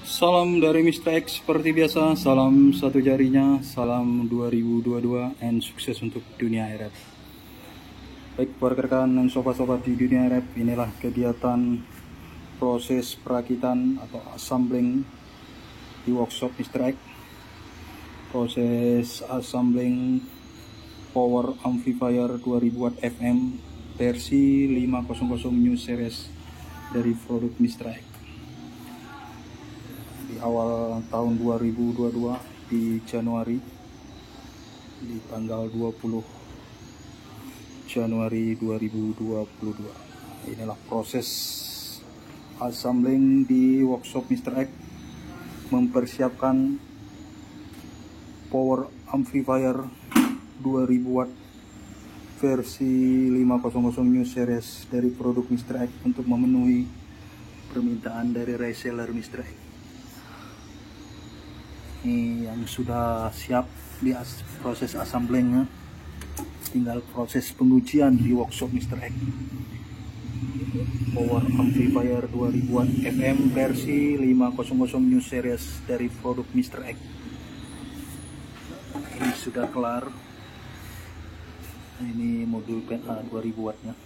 Salam dari Mr. X seperti biasa, salam satu jarinya, salam 2022 and sukses untuk dunia RF. Baik para rekan dan sobat-sobat di dunia RF, inilah kegiatan proses perakitan atau assembling di workshop Mr. X. Proses assembling power amplifier 2000 watt FM versi 500 new series dari produk Mr. X. Di awal tahun 2022 di Januari, di tanggal 20 Januari 2022. Inilah proses assembling di workshop Mr. X, mempersiapkan power amplifier 2000 watt versi 500 new series dari produk Mr. X untuk memenuhi permintaan dari reseller Mr. X. Ini yang sudah siap di proses assemblingnya, tinggal proses pengujian di workshop Mr. X. Power amplifier 2000 watt FM versi 500 new series dari produk Mr. X. Ini sudah kelar. Ini modul PA 2000 wattnya.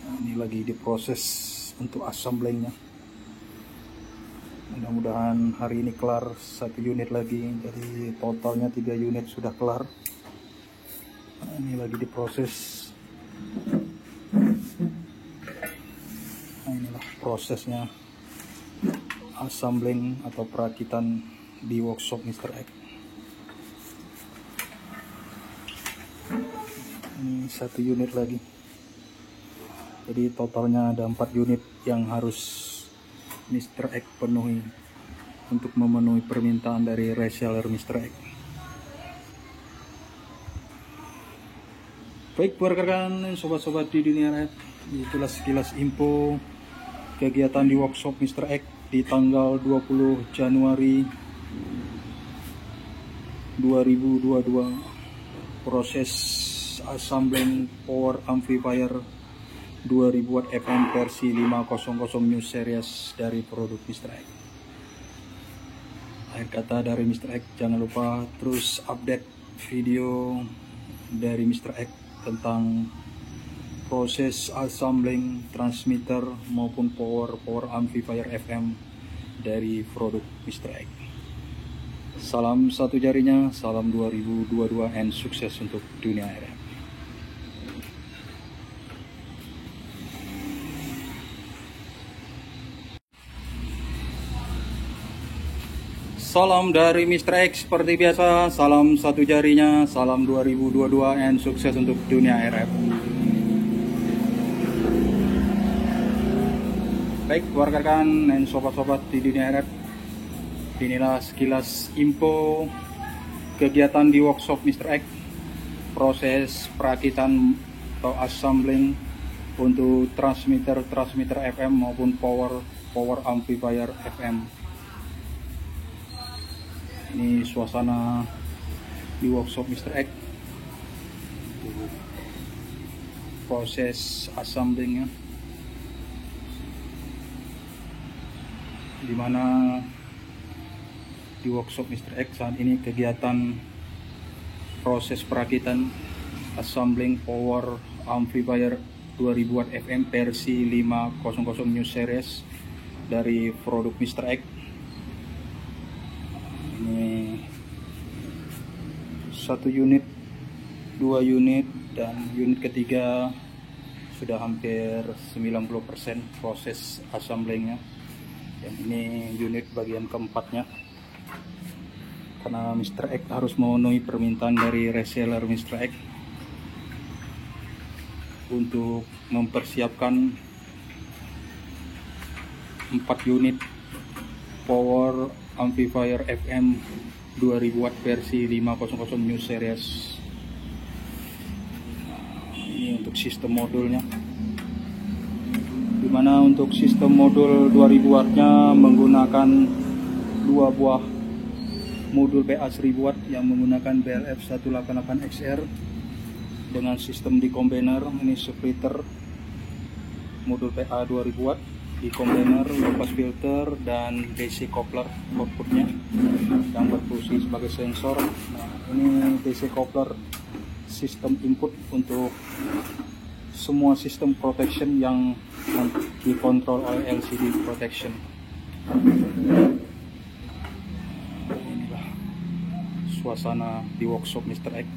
Nah, ini lagi diproses untuk assemblingnya. Mudah-mudahan hari ini kelar 1 unit lagi, jadi totalnya 3 unit sudah kelar. Nah, ini lagi diproses. Nah, inilah prosesnya assembling atau perakitan di workshop Mr. X. Ini 1 unit lagi, jadi totalnya ada 4 unit yang harus Mr. X penuhi untuk memenuhi permintaan dari reseller Mr. X. Baik buat rekan dan sobat-sobat di dunia RF, itulah sekilas info kegiatan di workshop Mr. X di tanggal 20 Januari 2022. Proses assembling power amplifier 2000 watt FM versi 500 new series dari produk Mr. X. Akhir kata dari Mr. X, jangan lupa terus update video dari Mr. X tentang proses assembling transmitter maupun power amplifier FM dari produk Mr. X. Salam satu jarinya, salam 2022 and sukses untuk dunia RF. Salam dari Mr. X seperti biasa, salam satu jarinya, salam 2022 and sukses untuk dunia RF. Baik warga rekan dan sobat-sobat di dunia RF, inilah sekilas info kegiatan di workshop Mr. X, proses perakitan atau assembling untuk transmitter FM maupun power amplifier FM. Ini suasana di workshop Mr. X, proses assemblingnya, dimana di workshop Mr. X saat ini kegiatan proses perakitan assembling power amplifier 2000 watt FM versi 500 new series dari produk Mr. X. Ini 1 unit, 2 unit, dan unit ketiga sudah hampir 90% proses assemblingnya. Dan ini unit bagian keempatnya, karena Mr. X harus memenuhi permintaan dari reseller Mr. X untuk mempersiapkan 4 unit power amplifier FM 2000 watt versi 500 new series. Ini untuk sistem modulnya, dimana untuk sistem modul 2000 wattnya menggunakan 2 buah modul PA 1000 watt yang menggunakan BLF 188XR dengan sistem decombiner. Ini splitter modul PA 2000 watt combiner, low pass filter, dan DC coupler outputnya yang berfungsi sebagai sensor. Nah, ini DC coupler sistem input untuk semua sistem protection yang dikontrol oleh LCD protection. Inilah suasana di workshop Mr. X.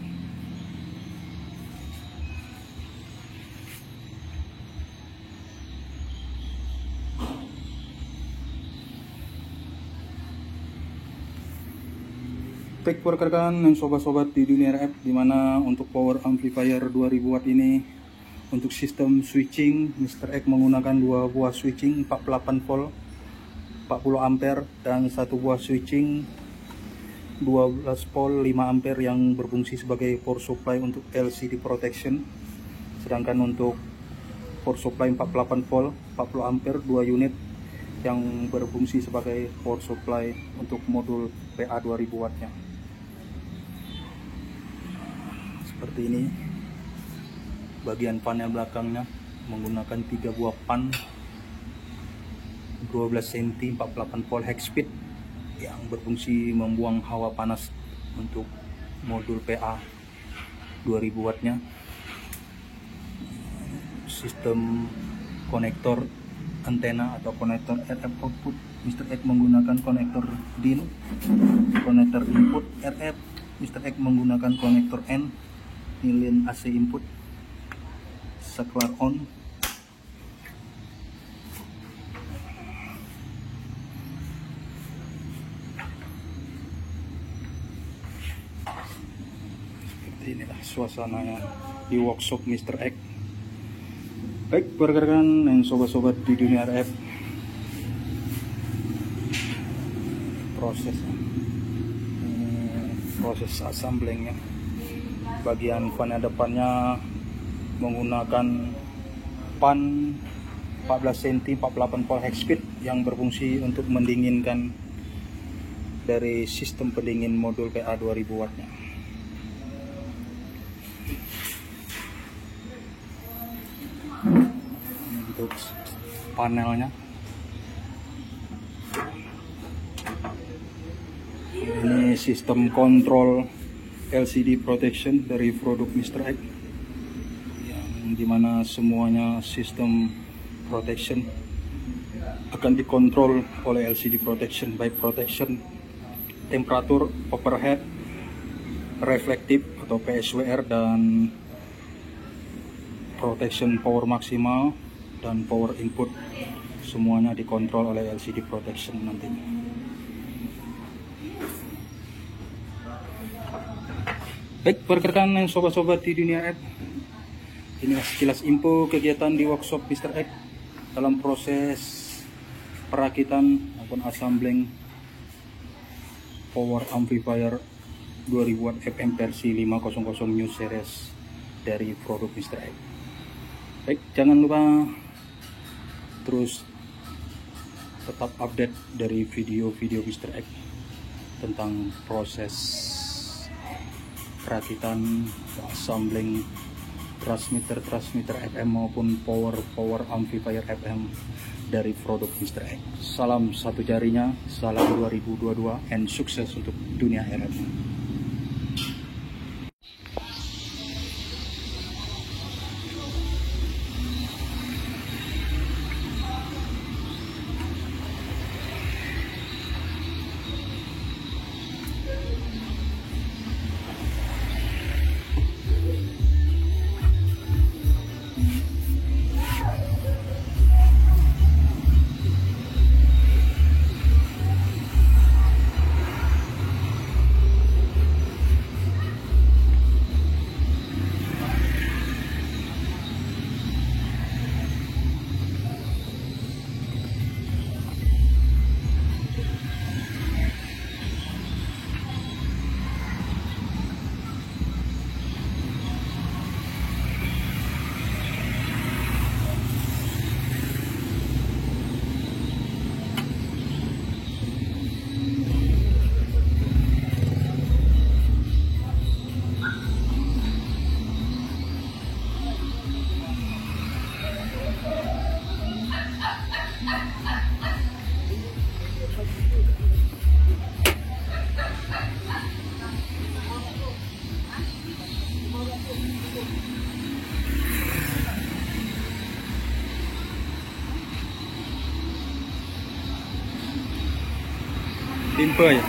Baik rekan-rekan dan sobat-sobat di dunia RF, dimana untuk power amplifier 2000 watt ini untuk sistem switching Mr. X menggunakan dua buah switching 48 volt 40 ampere dan satu buah switching 12 volt 5 ampere yang berfungsi sebagai power supply untuk LCD protection. Sedangkan untuk power supply 48 volt 40 ampere 2 unit yang berfungsi sebagai power supply untuk modul PA 2000 wattnya. Seperti ini bagian panel belakangnya menggunakan 3 buah pan 12 cm 48 volt high speed yang berfungsi membuang hawa panas untuk modul PA 2000 wattnya. Sistem konektor antena atau konektor RF output Mr. X menggunakan konektor DIN, konektor input RF Mr. X menggunakan konektor N, lilin AC input, saklar on, seperti inilah suasananya di workshop Mr. X. Baik rekan-rekan dan sobat-sobat di dunia RF, proses assemblingnya. Bagian panel depannya menggunakan pan 14 cm 48 volt high speed yang berfungsi untuk mendinginkan dari sistem pendingin modul PA 2000 wattnya. Ini untuk panelnya. Ini sistem kontrol LCD protection dari produk Mr. X, yang dimana semuanya sistem protection akan dikontrol oleh LCD protection, baik protection temperatur, overhead, reflektif atau PSWR, dan protection power maksimal dan power input, semuanya dikontrol oleh LCD protection nantinya. Baik rekan-rekan yang sobat-sobat di dunia RF, inilah sekilas info kegiatan di workshop Mr. X dalam proses perakitan maupun assembling power amplifier 2000 watt FM versi 500 new series dari produk Mr. X. Baik, jangan lupa terus tetap update dari video-video Mr. X tentang proses perakitan assembling transmitter FM maupun power amplifier FM dari produk Mr. X. Salam satu jarinya, salam 2022, and sukses untuk dunia RF. Timpa ya.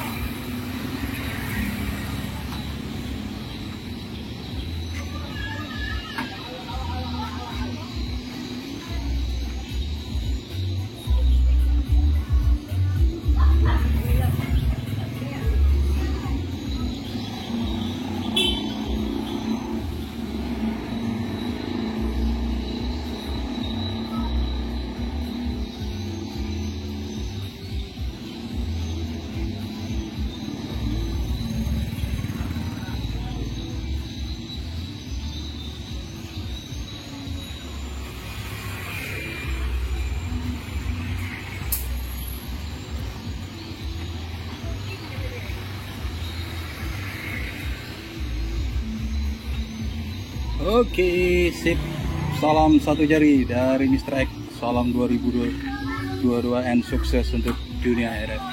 Oke, sip. Salam satu jari dari Mr. X. Salam 2022 and sukses untuk dunia RF.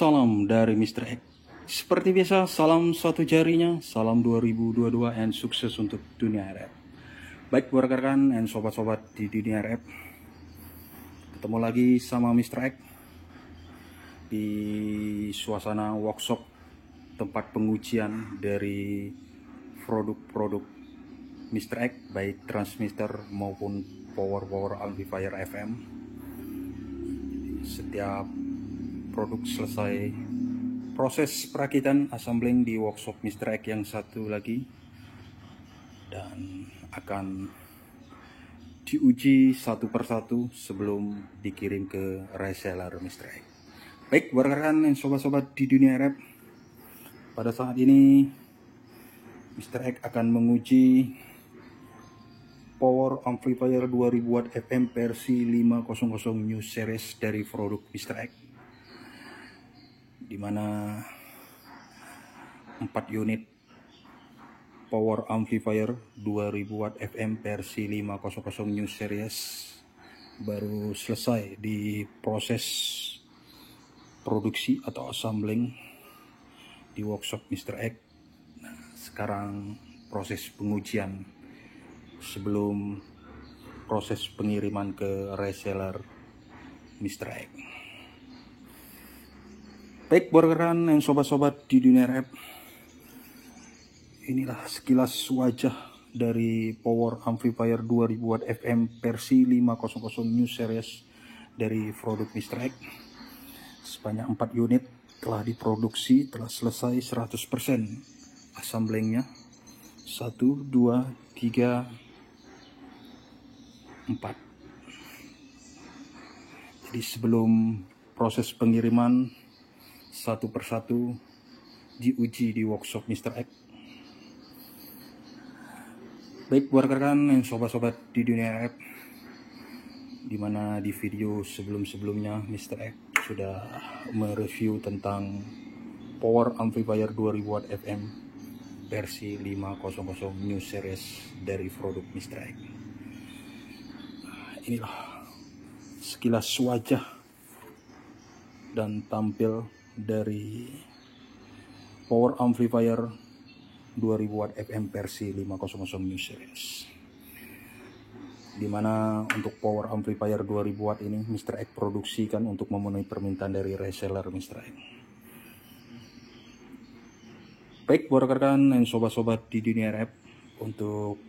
Salam dari Mr. X. Seperti biasa, salam satu jarinya, salam 2022 and sukses untuk dunia RF. Baik buat rekan dan sobat-sobat di dunia RF, ketemu lagi sama Mr. X di suasana workshop tempat pengujian dari produk-produk Mr. X, baik transmitter maupun power amplifier FM. Setiap produk selesai proses perakitan assembling di workshop Mr. X yang satu lagi, dan akan diuji satu persatu sebelum dikirim ke reseller Mr. X. Baik buat rekan dan sobat-sobat di dunia RF, pada saat ini Mr. X akan menguji power amplifier 2000 watt FM versi 500 new series dari produk Mr. X, di mana 4 unit power amplifier 2000 watt FM versi 500 new series baru selesai di proses produksi atau assembling di workshop Mr. X. Nah, sekarang proses pengujian sebelum proses pengiriman ke reseller Mr. X. Baik buat rekan dan sobat-sobat di dunia RF, inilah sekilas wajah dari power amplifier 2000 watt FM versi 500 new series dari produk Mr. X. Sebanyak 4 unit telah diproduksi, telah selesai 100% assemblingnya. 1, 2, 3, 4. Jadi sebelum proses pengiriman, satu persatu diuji di workshop Mr. X. Baik buat rekan dan sobat-sobat di dunia RF, dimana di video sebelum-sebelumnya Mr. X sudah mereview tentang power amplifier 2000 watt FM versi 500 new series dari produk Mr. X. Inilah sekilas wajah dan tampil dari power amplifier 2000 watt FM versi 500 new series, dimana untuk power amplifier 2000 watt ini Mr. X produksikan untuk memenuhi permintaan dari reseller Mr. X. Baik buat rekan dan sobat-sobat di dunia RF, untuk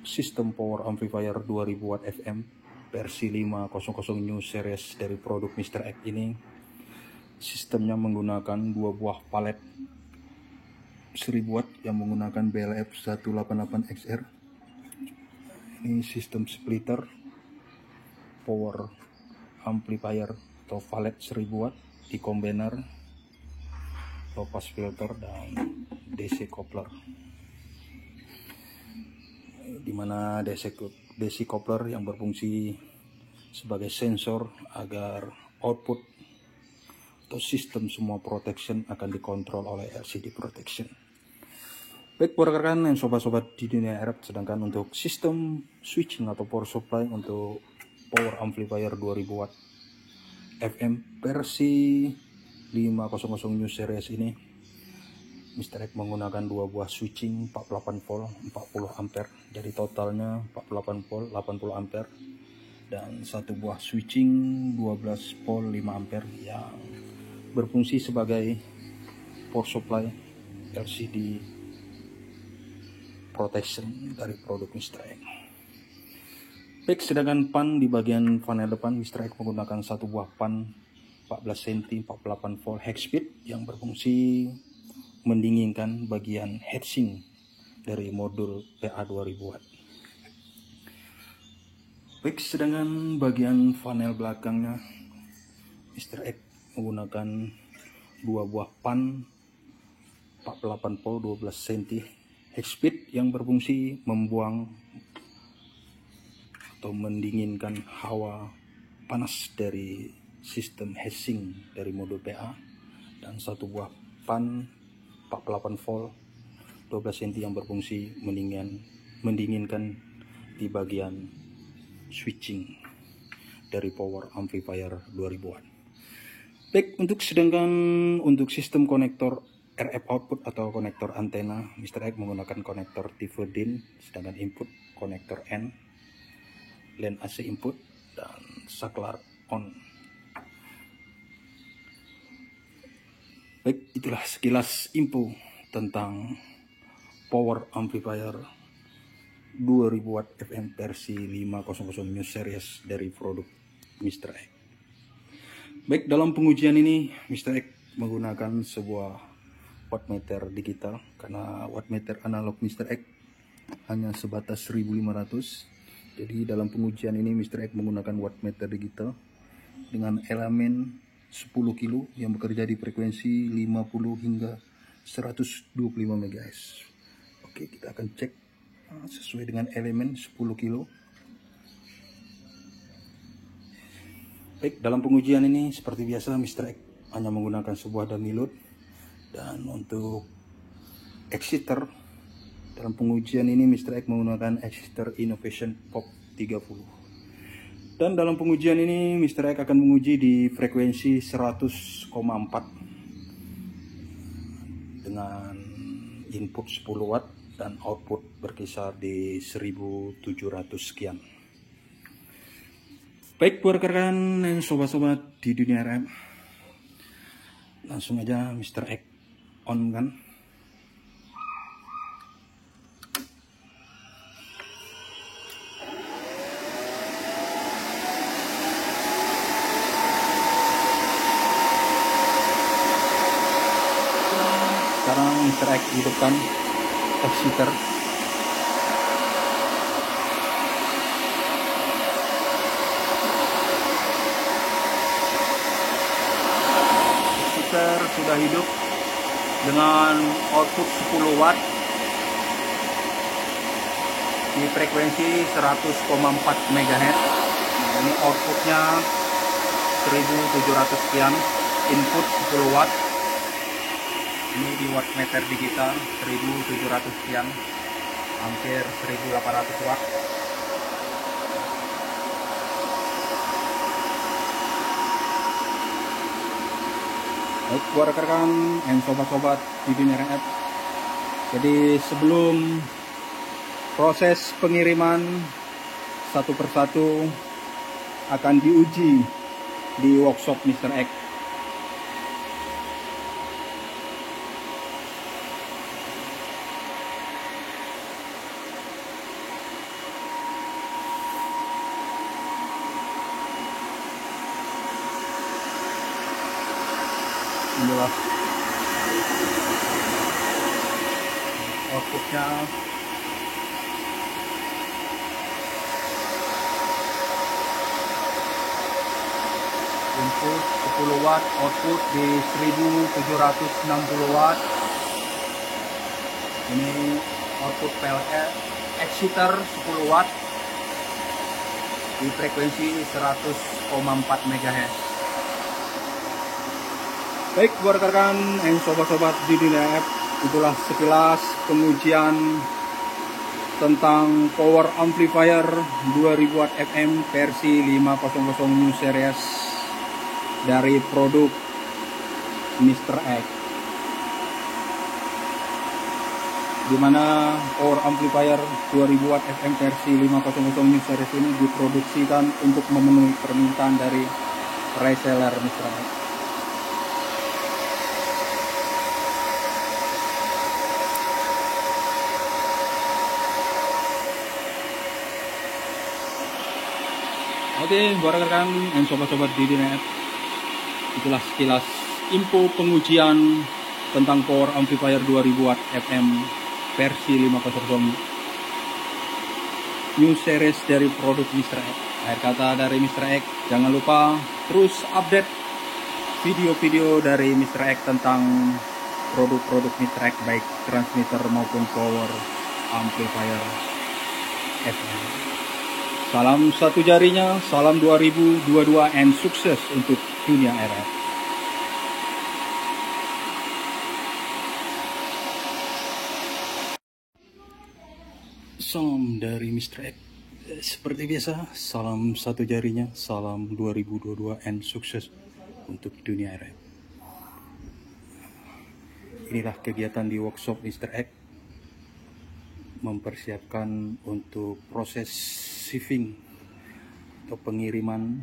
sistem power amplifier 2000 watt FM versi 500 new series dari produk Mr. X ini, sistemnya menggunakan 2 buah palet 1000 watt yang menggunakan BLF 188XR. Ini sistem splitter, power amplifier atau valet 1000 watt, decombiner, low pass filter, dan DC coupler. Dimana DC coupler yang berfungsi sebagai sensor agar output atau sistem semua protection akan dikontrol oleh LCD protection. Baik rekan-rekan dan sobat-sobat di dunia Arab, sedangkan untuk sistem switching atau power supply untuk power amplifier 2000 watt FM versi 500 New Series ini, Mr. X menggunakan dua buah switching 48 volt 40 ampere, jadi totalnya 48 volt 80 ampere, dan satu buah switching 12 volt 5 ampere yang berfungsi sebagai power supply LCD protection dari produk Mr. X. Baik, sedangkan pan di bagian panel depan, Mr. X menggunakan satu buah pan 14 cm 48 volt hex speed yang berfungsi mendinginkan bagian heatsink dari modul PA 2000 watt. Baik, sedangkan bagian panel belakangnya, Mr. X menggunakan dua buah pan 48 volt 12 cm hex speed yang berfungsi membuang atau mendinginkan hawa panas dari sistem heatsink dari modul PA, dan satu buah pan 48 volt 12 cm yang berfungsi mendinginkan di bagian switching dari power amplifier 2000 watt. Baik, untuk sistem konektor RF output atau konektor antena, Mr. X menggunakan konektor tipe DIN, sedangkan input konektor N, line AC input, dan saklar on. Baik, itulah sekilas info tentang power amplifier 2000 watt FM versi 500 New Series dari produk Mr. X. Baik, dalam pengujian ini Mr. X menggunakan sebuah wattmeter digital, karena wattmeter analog Mr. X hanya sebatas 1500. Jadi dalam pengujian ini Mr. X menggunakan wattmeter digital dengan elemen 10 kilo yang bekerja di frekuensi 50 hingga 125 MHz. Oke, kita akan cek sesuai dengan elemen 10 kilo. Baik, dalam pengujian ini seperti biasa Mr. X hanya menggunakan sebuah dummy load. Dan untuk exciter, dalam pengujian ini Mr. X menggunakan exciter Innovation Pop 30. Dan dalam pengujian ini Mr. X akan menguji di frekuensi 100,4 dengan input 10 watt dan output berkisar di 1700 sekian. Baik buat rekan dan sobat-sobat di dunia RM, langsung aja Mr. X on kan. Sekarang Mr. X hidupkan exciter. Exciter sudah hidup dengan output 10 watt di frekuensi 100,4 MHz. Nah, ini outputnya 1700 sekian, input 10 watt. Ini di wattmeter digital 1700 sekian, hampir 1800 watt. Baik buat rekan-rekan dan sobat-sobat di dunia RF. Jadi sebelum proses pengiriman satu persatu akan diuji di workshop Mr. X. Inilah outputnya. Input 10 watt, output di 1760 watt. Ini output PLC exciter 10 watt di frekuensi 100,4 MHz. Baik, buat rekan dan sobat-sobat di dunia app, itulah sekilas pengujian tentang power amplifier 2000 watt FM versi 500 New Series dari produk Mr. X, dimana power amplifier 2000 watt FM versi 500 New Series ini diproduksikan untuk memenuhi permintaan dari reseller Mr. X. Oke, buat rekan dan sobat-sobat di dunia app, itulah sekilas info pengujian tentang power amplifier 2000 watt FM versi 500 New Series dari produk Mr. X. Akhir kata dari Mr. X, jangan lupa terus update video-video dari Mr. X tentang produk-produk Mr. X, baik transmitter maupun power amplifier FM. Salam satu jarinya, salam 2022 and sukses untuk dunia RF. Salam dari Mr. X. Seperti biasa, salam satu jarinya, salam 2022 and sukses untuk dunia RF. Inilah kegiatan di workshop Mr. X, mempersiapkan untuk proses shipping atau pengiriman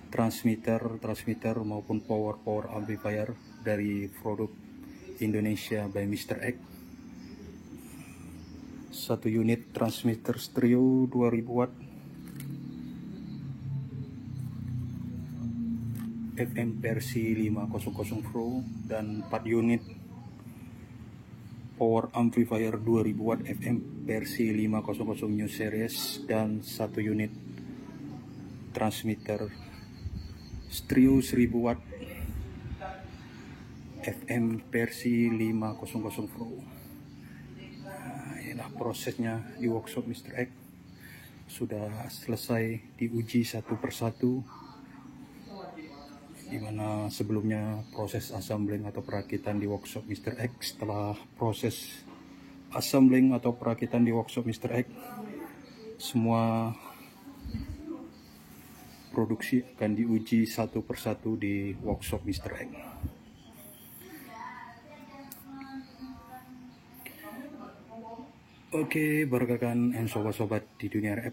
transmitter maupun power amplifier dari produk Indonesia by Mr. X. Satu unit transmitter stereo 2000 watt FM versi 500 Pro dan 4 unit power amplifier 2000 watt FM versi 500 New Series dan 1 unit transmitter stereo 1000 watt FM versi 500 Pro. Nah, inilah prosesnya di workshop Mr. X. Sudah selesai diuji satu persatu, dimana sebelumnya proses assembling atau perakitan di workshop Mr. X. Setelah proses assembling atau perakitan di workshop Mr. X, semua produksi akan diuji satu persatu di workshop Mr. X. Oke, rekan dan sobat-sobat di dunia RF,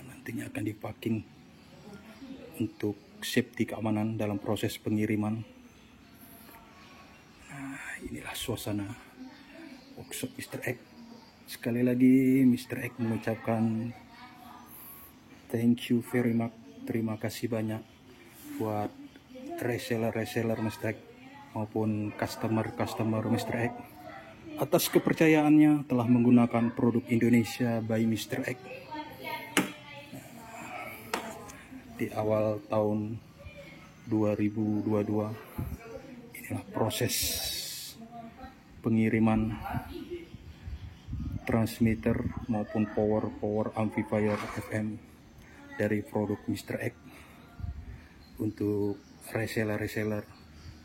nantinya akan dipacking untuk safety keamanan dalam proses pengiriman. Nah, inilah suasana workshop Mr. X. Sekali lagi Mr. X mengucapkan thank you very much, terima kasih banyak buat reseller Mr. X maupun customer Mr. X atas kepercayaannya telah menggunakan produk Indonesia by Mr. X. Di awal tahun 2022, inilah proses pengiriman transmitter maupun power amplifier FM dari produk Mr. X untuk reseller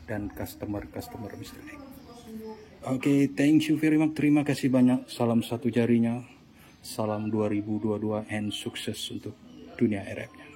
dan customer Mr. X. Oke, thank you very much, terima kasih banyak. Salam satu jarinya, salam 2022 and sukses untuk dunia RF-nya.